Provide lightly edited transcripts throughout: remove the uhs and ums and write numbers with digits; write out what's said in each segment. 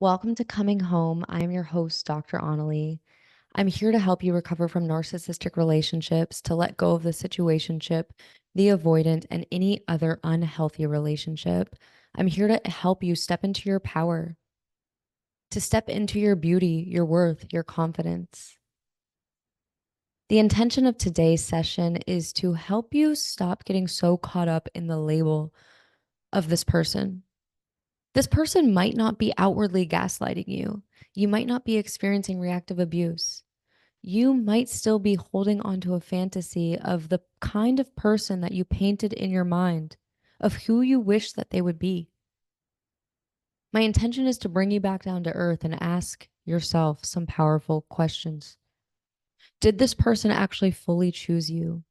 Welcome to Coming Home. I am your host, Dr.Onalee. I'm here to help you recover from narcissistic relationships, to let go of the situationship, the avoidant, and any other unhealthy relationship. I'm here to help you step into your power, to step into your beauty, your worth, your confidence. The intention of today's session is to help you stop getting so caught up in the label of this person. This person might not be outwardly gaslighting you. You might not be experiencing reactive abuse. You might still be holding onto a fantasy of the kind of person that you painted in your mind, of who you wish that they would be. My intention is to bring you back down to earth and ask yourself some powerful questions. Did this person actually fully choose you?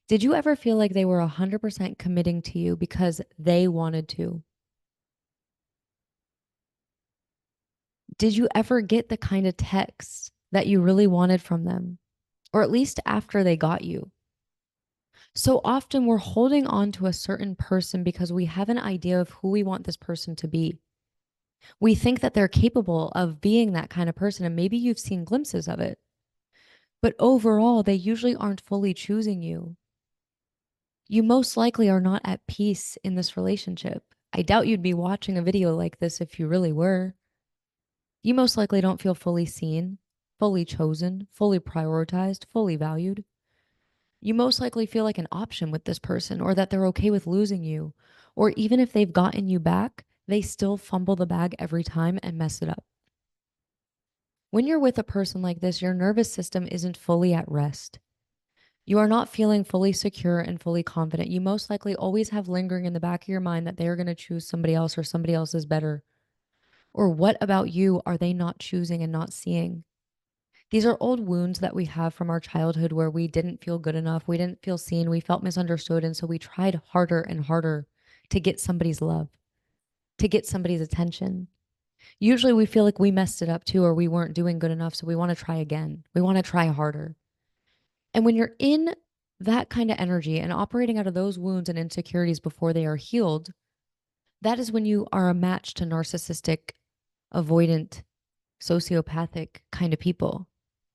Did you ever feel like they were 100% committing to you because they wanted to? Did you ever get the kind of text that you really wanted from them, or at least after they got you? So often we're holding on to a certain person because we have an idea of who we want this person to be. We think that they're capable of being that kind of person, and maybe you've seen glimpses of it. But overall, they usually aren't fully choosing you. You most likely are not at peace in this relationship. I doubt you'd be watching a video like this if you really were. You most likely don't feel fully seen, fully chosen, fully prioritized, fully valued. You most likely feel like an option with this person, or that they're okay with losing you. Or even if they've gotten you back, they still fumble the bag every time and mess it up. When you're with a person like this, your nervous system isn't fully at rest. You are not feeling fully secure and fully confident. You most likely always have lingering in the back of your mind that they are going to choose somebody else, or somebody else is better. Or what about you are they not choosing and not seeing? These are old wounds that we have from our childhood where we didn't feel good enough, we didn't feel seen, we felt misunderstood. And so we tried harder and harder to get somebody's love, to get somebody's attention. Usually we feel like we messed it up too, or we weren't doing good enough. So we want to try again, we want to try harder. And when you're in that kind of energy and operating out of those wounds and insecurities before they are healed, that is when you are a match to narcissistic, avoidant, sociopathic kind of people.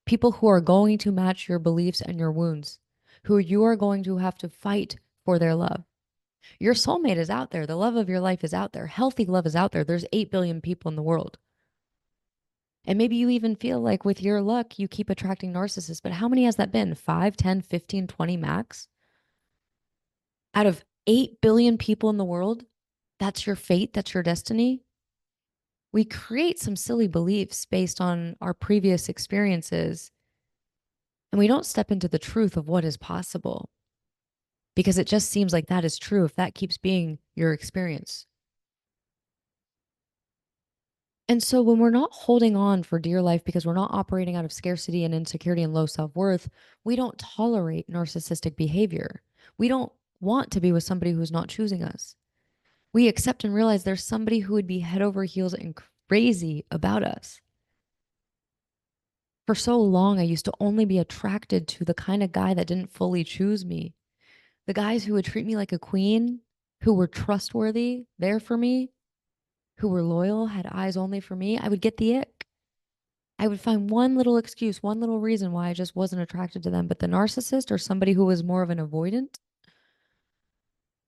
People who are going to match your beliefs and your wounds, who you are going to have to fight for their love. Your soulmate is out there. The love of your life is out there. Healthy love is out there. There's 8 billion people in the world. And maybe you even feel like with your luck, you keep attracting narcissists. But how many has that been? 5, 10, 15, 20 max? Out of 8 billion people in the world, that's your fate. That's your destiny. We create some silly beliefs based on our previous experiences, and we don't step into the truth of what is possible because it just seems like that is true if that keeps being your experience. And so when we're not holding on for dear life because we're not operating out of scarcity and insecurity and low self-worth, we don't tolerate narcissistic behavior. We don't want to be with somebody who's not choosing us. We accept and realize there's somebody who would be head over heels and crazy about us. For so long, I used to only be attracted to the kind of guy that didn't fully choose me. The guys who would treat me like a queen, who were trustworthy, there for me, who were loyal, had eyes only for me, I would get the ick. I would find one little excuse, one little reason why I just wasn't attracted to them. But the narcissist, or somebody who was more of an avoidant,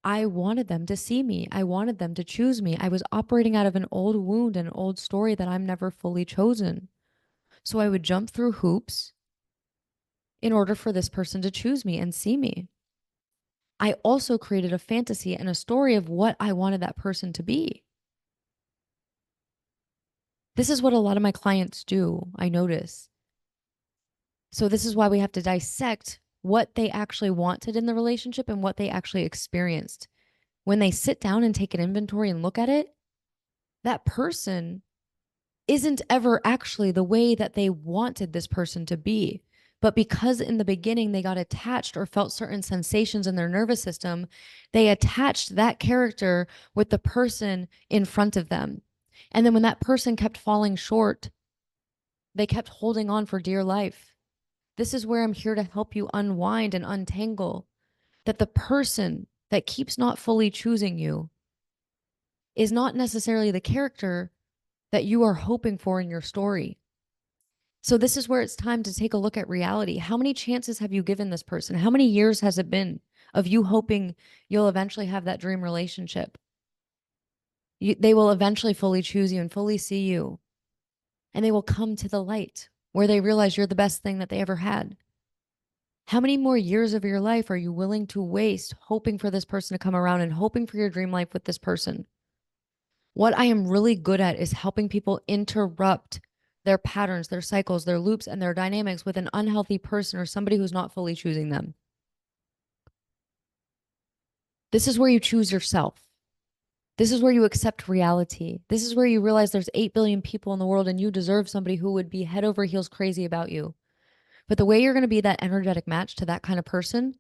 I wanted them to see me. I wanted them to choose me. I was operating out of an old wound, an old story that I'm never fully chosen. So I would jump through hoops in order for this person to choose me and see me. I also created a fantasy and a story of what I wanted that person to be. This is what a lot of my clients do, I notice. So this is why we have to dissect what they actually wanted in the relationship and what they actually experienced. When they sit down and take an inventory and look at it, that person isn't ever actually the way that they wanted this person to be. But because in the beginning they got attached or felt certain sensations in their nervous system, they attached that character with the person in front of them. And then when that person kept falling short, they kept holding on for dear life. This is where I'm here to help you unwind and untangle that the person that keeps not fully choosing you is not necessarily the character that you are hoping for in your story. So this is where it's time to take a look at reality. How many chances have you given this person? How many years has it been of you hoping you'll eventually have that dream relationship? They will eventually fully choose you and fully see you, and they will come to the light where they realize you're the best thing that they ever had. How many more years of your life are you willing to waste hoping for this person to come around and hoping for your dream life with this person? What I am really good at is helping people interrupt their patterns, their cycles, their loops, and their dynamics with an unhealthy person or somebody who's not fully choosing them. This is where you choose yourself. This is where you accept reality. This is where you realize there's 8 billion people in the world and you deserve somebody who would be head over heels crazy about you. But the way you're going to be that energetic match to that kind of person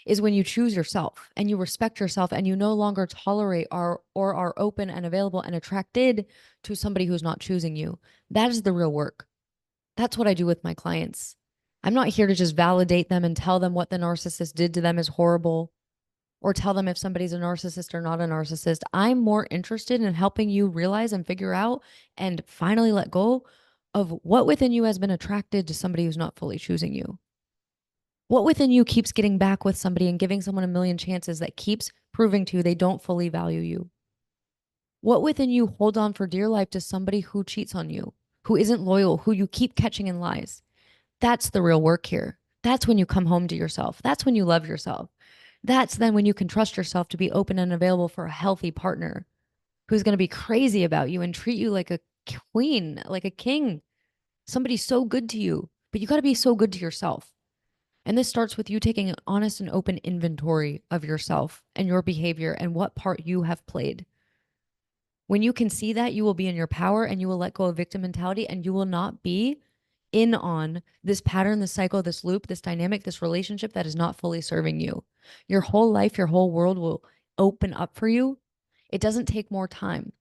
is when you choose yourself and you respect yourself and you no longer tolerate or are open and available and attracted to somebody who's not choosing you. That is the real work. That's what I do with my clients. I'm not here to just validate them and tell them what the narcissist did to them is horrible or tell them if somebody's a narcissist or not a narcissist. I'm more interested in helping you realize and figure out and finally let go of what within you has been attracted to somebody who's not fully choosing you. What within you keeps getting back with somebody and giving someone a million chances that keeps proving to you they don't fully value you? What within you hold on for dear life to somebody who cheats on you, who isn't loyal, who you keep catching in lies? That's the real work here. That's when you come home to yourself. That's when you love yourself. That's then when you can trust yourself to be open and available for a healthy partner who's going to be crazy about you and treat you like a queen, like a king, somebody so good to you. But you got to be so good to yourself. And this starts with you taking an honest and open inventory of yourself and your behavior and what part you have played. When you can see that, you will be in your power and you will let go of victim mentality and you will not be in on this pattern, this cycle, this loop, this dynamic, this relationship that is not fully serving you. Your whole life, your whole world will open up for you. It doesn't take more time.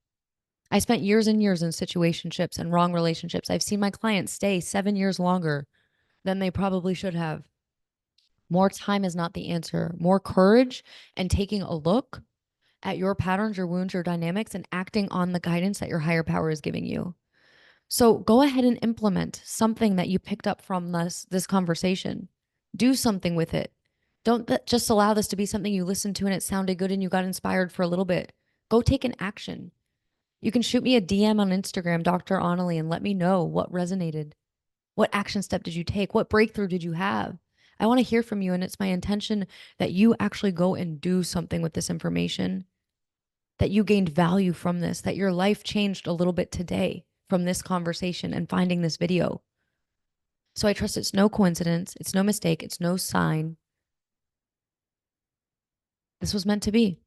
I spent years and years in situationships and wrong relationships. I've seen my clients stay 7 years longer than they probably should have. More time is not the answer. More courage and taking a look at your patterns, your wounds, your dynamics, and acting on the guidance that your higher power is giving you. So go ahead and implement something that you picked up from this conversation. Do something with it. Don't just allow this to be something you listened to and it sounded good and you got inspired for a little bit. Go take an action. You can shoot me a DM on Instagram, Dr.Onalee, and let me know what resonated. What action step did you take? What breakthrough did you have? I want to hear from you. And it's my intention that you actually go and do something with this information, that you gained value from this, that your life changed a little bit today from this conversation and finding this video. So I trust it's no coincidence. It's no mistake. It's no sign. This was meant to be.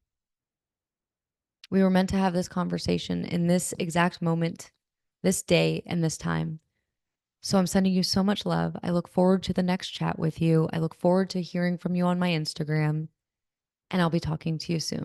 We were meant to have this conversation in this exact moment, this day, and this time. So I'm sending you so much love. I look forward to the next chat with you. I look forward to hearing from you on my Instagram, and I'll be talking to you soon.